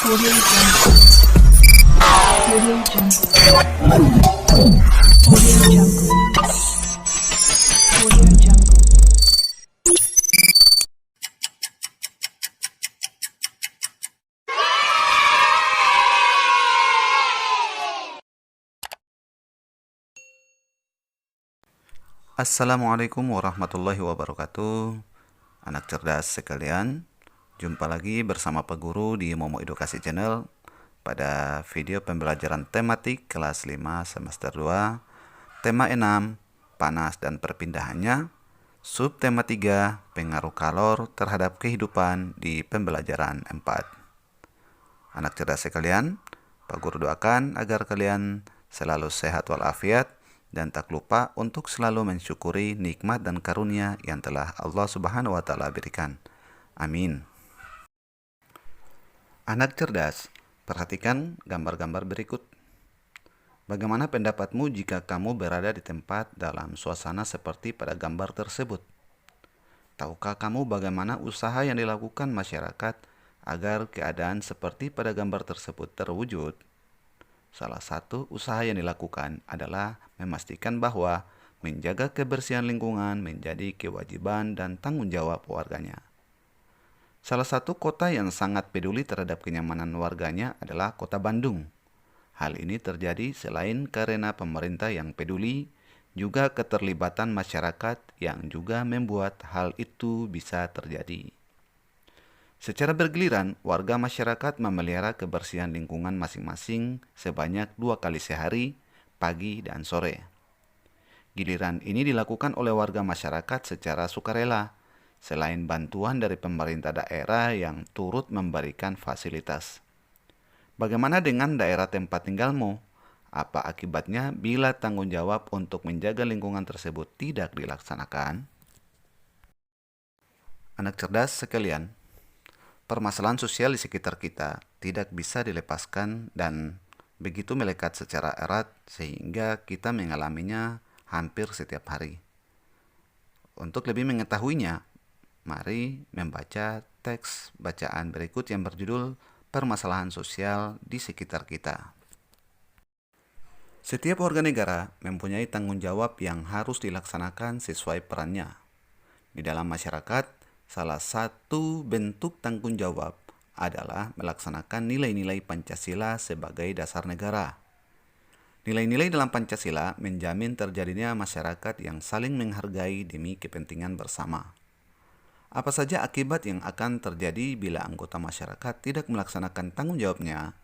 Audio Jungle. Audio Jungle. Audio Jungle. Audio Jungle. Assalamualaikum warahmatullahi wabarakatuh. Anak cerdas sekalian, jumpa lagi bersama Pak Guru di Momo Edukasi Channel pada video pembelajaran tematik kelas 5 semester 2, tema 6, panas dan perpindahannya, subtema 3, pengaruh kalor terhadap kehidupan di pembelajaran 4. Anak cerdas sekalian, Pak Guru doakan agar kalian selalu sehat walafiat dan tak lupa untuk selalu mensyukuri nikmat dan karunia yang telah Allah Subhanahu wa Ta'ala berikan. Amin. Anak cerdas, perhatikan gambar-gambar berikut. Bagaimana pendapatmu jika kamu berada di tempat dalam suasana seperti pada gambar tersebut? Tahukah kamu bagaimana usaha yang dilakukan masyarakat agar keadaan seperti pada gambar tersebut terwujud? Salah satu usaha yang dilakukan adalah memastikan bahwa menjaga kebersihan lingkungan menjadi kewajiban dan tanggung jawab warganya. Salah satu kota yang sangat peduli terhadap kenyamanan warganya adalah Kota Bandung. Hal ini terjadi selain karena pemerintah yang peduli, juga keterlibatan masyarakat yang juga membuat hal itu bisa terjadi. Secara bergiliran, warga masyarakat memelihara kebersihan lingkungan masing-masing sebanyak 2 kali sehari, pagi dan sore. Giliran ini dilakukan oleh warga masyarakat secara sukarela, selain bantuan dari pemerintah daerah yang turut memberikan fasilitas. Bagaimana dengan daerah tempat tinggalmu? Apa akibatnya bila tanggung jawab untuk menjaga lingkungan tersebut tidak dilaksanakan? Anak cerdas sekalian, permasalahan sosial di sekitar kita tidak bisa dilepaskan dan begitu melekat secara erat sehingga kita mengalaminya hampir setiap hari. Untuk lebih mengetahuinya, mari membaca teks bacaan berikut yang berjudul Permasalahan Sosial di Sekitar Kita. Setiap warga negara mempunyai tanggung jawab yang harus dilaksanakan sesuai perannya. Di dalam masyarakat, salah satu bentuk tanggung jawab adalah melaksanakan nilai-nilai Pancasila sebagai dasar negara. Nilai-nilai dalam Pancasila menjamin terjadinya masyarakat yang saling menghargai demi kepentingan bersama. Apa saja akibat yang akan terjadi bila anggota masyarakat tidak melaksanakan tanggung jawabnya?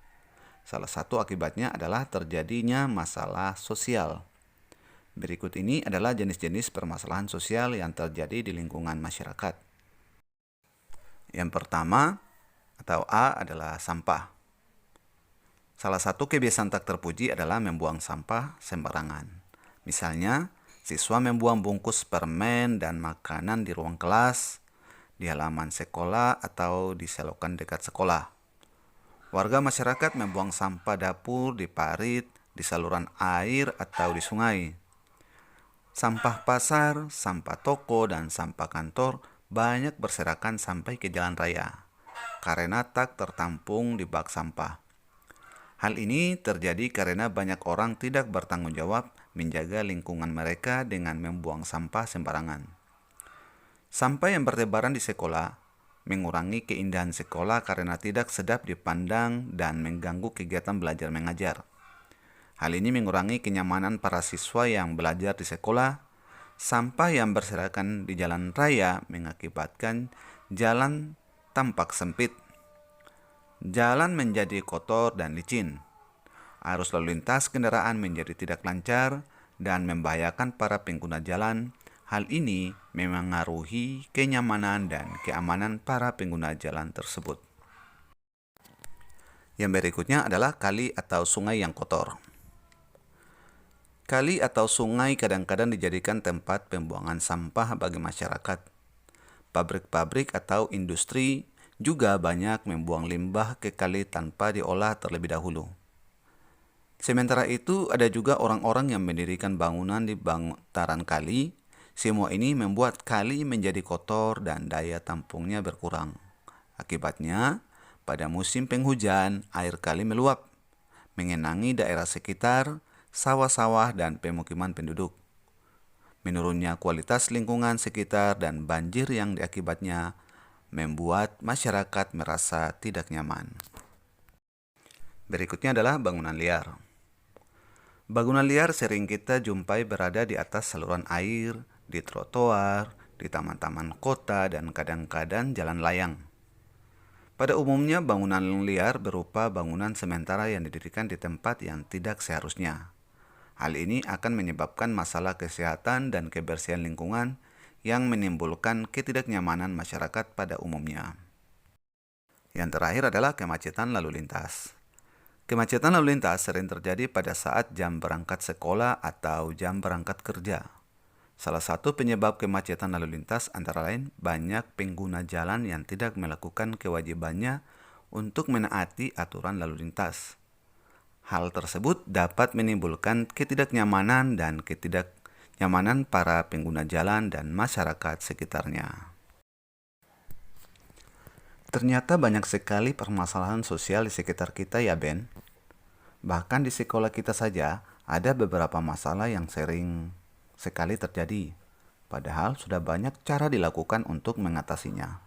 Salah satu akibatnya adalah terjadinya masalah sosial. Berikut ini adalah jenis-jenis permasalahan sosial yang terjadi di lingkungan masyarakat. Yang pertama atau A adalah sampah. Salah satu kebiasaan tak terpuji adalah membuang sampah sembarangan. Misalnya, siswa membuang bungkus permen dan makanan di ruang kelas, di halaman sekolah atau di selokan dekat sekolah. Warga masyarakat membuang sampah dapur di parit, di saluran air atau di sungai. Sampah pasar, sampah toko, dan sampah kantor banyak berserakan sampai ke jalan raya karena tak tertampung di bak sampah. Hal ini terjadi karena banyak orang tidak bertanggung jawab menjaga lingkungan mereka dengan membuang sampah sembarangan. Sampah yang bertebaran di sekolah mengurangi keindahan sekolah karena tidak sedap dipandang dan mengganggu kegiatan belajar mengajar. Hal ini mengurangi kenyamanan para siswa yang belajar di sekolah. Sampah yang berserakan di jalan raya mengakibatkan jalan tampak sempit. Jalan menjadi kotor dan licin. Arus lalu lintas kendaraan menjadi tidak lancar dan membahayakan para pengguna jalan. Hal ini memengaruhi kenyamanan dan keamanan para pengguna jalan tersebut. Yang berikutnya adalah kali atau sungai yang kotor. Kali atau sungai kadang-kadang dijadikan tempat pembuangan sampah bagi masyarakat. Pabrik-pabrik atau industri juga banyak membuang limbah ke kali tanpa diolah terlebih dahulu. Sementara itu, ada juga orang-orang yang mendirikan bangunan di bantaran kali. Semua ini membuat kali menjadi kotor dan daya tampungnya berkurang. Akibatnya, pada musim penghujan, air kali meluap, mengenangi daerah sekitar, sawah-sawah, dan pemukiman penduduk. Menurunnya kualitas lingkungan sekitar dan banjir yang diakibatnya membuat masyarakat merasa tidak nyaman. Berikutnya adalah bangunan liar. Bangunan liar sering kita jumpai berada di atas saluran air, di trotoar, di taman-taman kota, dan kadang-kadang jalan layang. Pada umumnya, bangunan liar berupa bangunan sementara yang didirikan di tempat yang tidak seharusnya. Hal ini akan menyebabkan masalah kesehatan dan kebersihan lingkungan yang menimbulkan ketidaknyamanan masyarakat pada umumnya. Yang terakhir adalah kemacetan lalu lintas. Kemacetan lalu lintas sering terjadi pada saat jam berangkat sekolah atau jam berangkat kerja. Salah satu penyebab kemacetan lalu lintas antara lain banyak pengguna jalan yang tidak melakukan kewajibannya untuk menaati aturan lalu lintas. Hal tersebut dapat menimbulkan ketidaknyamanan dan ketidaknyamanan para pengguna jalan dan masyarakat sekitarnya. Ternyata banyak sekali permasalahan sosial di sekitar kita ya Ben. Bahkan di sekolah kita saja ada beberapa masalah yang sering sekali terjadi, padahal sudah banyak cara dilakukan untuk mengatasinya.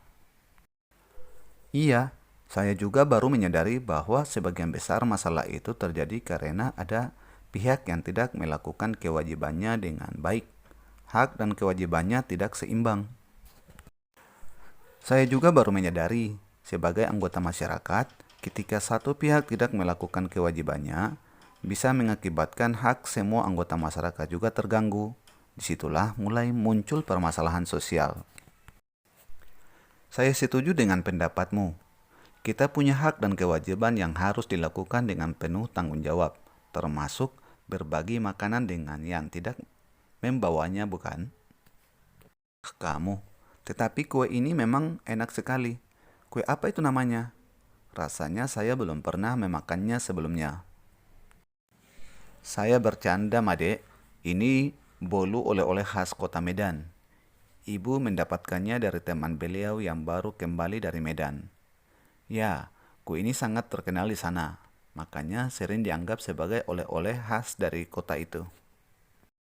Iya, saya juga baru menyadari bahwa sebagian besar masalah itu terjadi karena ada pihak yang tidak melakukan kewajibannya dengan baik. Hak dan kewajibannya tidak seimbang. Saya juga baru menyadari, sebagai anggota masyarakat, ketika satu pihak tidak melakukan kewajibannya, bisa mengakibatkan hak semua anggota masyarakat juga terganggu. Disitulah mulai muncul permasalahan sosial. Saya setuju dengan pendapatmu. Kita punya hak dan kewajiban yang harus dilakukan dengan penuh tanggung jawab, termasuk berbagi makanan dengan yang tidak membawanya, bukan? Kamu, tetapi kue ini memang enak sekali. Kue apa itu namanya? Rasanya saya belum pernah memakannya sebelumnya. Saya bercanda, Made. Ini bolu oleh-oleh khas kota Medan. Ibu mendapatkannya dari teman beliau yang baru kembali dari Medan. Ya, kue ini sangat terkenal di sana. Makanya sering dianggap sebagai oleh-oleh khas dari kota itu.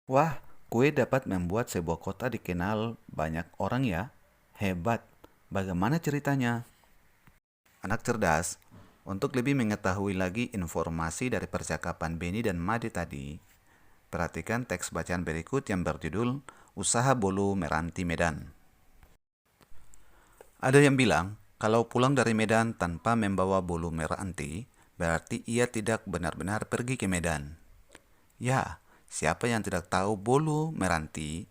Wah, kue dapat membuat sebuah kota dikenal banyak orang ya. Hebat. Bagaimana ceritanya? Anak cerdas, untuk lebih mengetahui lagi informasi dari percakapan Beni dan Made tadi, perhatikan teks bacaan berikut yang berjudul Usaha Bolu Meranti Medan. Ada yang bilang, kalau pulang dari Medan tanpa membawa bolu meranti, berarti ia tidak benar-benar pergi ke Medan. Ya, siapa yang tidak tahu bolu meranti?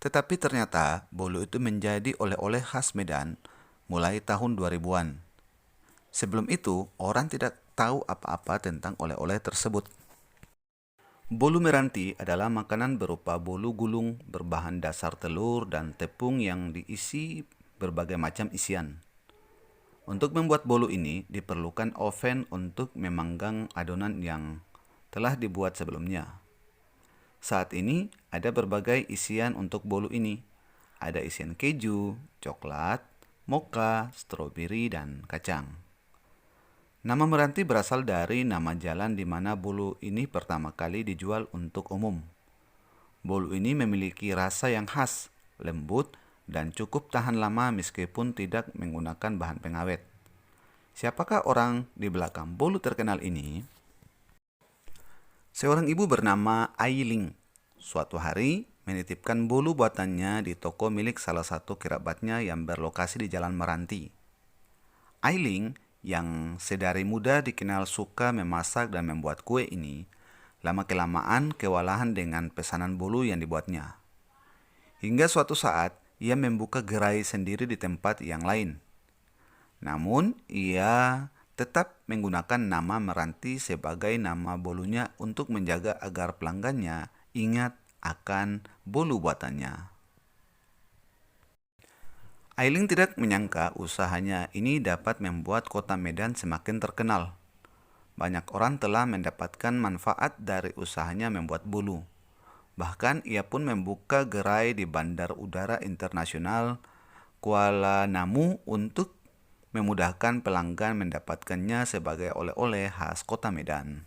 Tetapi ternyata bolu itu menjadi oleh-oleh khas Medan mulai tahun 2000-an. Sebelum itu, orang tidak tahu apa-apa tentang oleh-oleh tersebut. Bolu meranti adalah makanan berupa bolu gulung berbahan dasar telur dan tepung yang diisi berbagai macam isian. Untuk membuat bolu ini diperlukan oven untuk memanggang adonan yang telah dibuat sebelumnya. Saat ini ada berbagai isian untuk bolu ini. Ada isian keju, coklat, mocha, stroberi, dan kacang. Nama meranti berasal dari nama jalan di mana bolu ini pertama kali dijual untuk umum. Bolu ini memiliki rasa yang khas, lembut, dan cukup tahan lama meskipun tidak menggunakan bahan pengawet. Siapakah orang di belakang bolu terkenal ini? Seorang ibu bernama Ailing suatu hari menitipkan bolu buatannya di toko milik salah satu kerabatnya yang berlokasi di Jalan Meranti. Ailing yang sedari muda dikenal suka memasak dan membuat kue ini, lama-kelamaan kewalahan dengan pesanan bolu yang dibuatnya. Hingga suatu saat, ia membuka gerai sendiri di tempat yang lain. Namun, ia tetap menggunakan nama Meranti sebagai nama bolunya untuk menjaga agar pelanggannya ingat akan bolu buatannya. Ailing tidak menyangka usahanya ini dapat membuat kota Medan semakin terkenal. Banyak orang telah mendapatkan manfaat dari usahanya membuat bolu. Bahkan ia pun membuka gerai di Bandar Udara Internasional Kuala Namu untuk memudahkan pelanggan mendapatkannya sebagai oleh-oleh khas Kota Medan.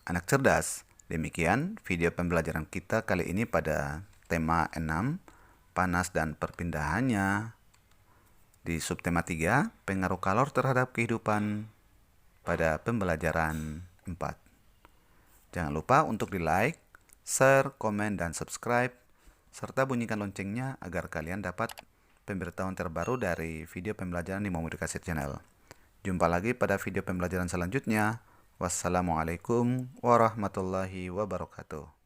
Anak cerdas, demikian video pembelajaran kita kali ini pada tema 6, panas dan perpindahannya. Di subtema 3, pengaruh kalor terhadap kehidupan pada pembelajaran 4. Jangan lupa untuk di-like, share, komen, dan subscribe, serta bunyikan loncengnya agar kalian dapat pemberitahuan terbaru dari video pembelajaran di Momo Edukasi Channel. Jumpa lagi pada video pembelajaran selanjutnya. Wassalamualaikum warahmatullahi wabarakatuh.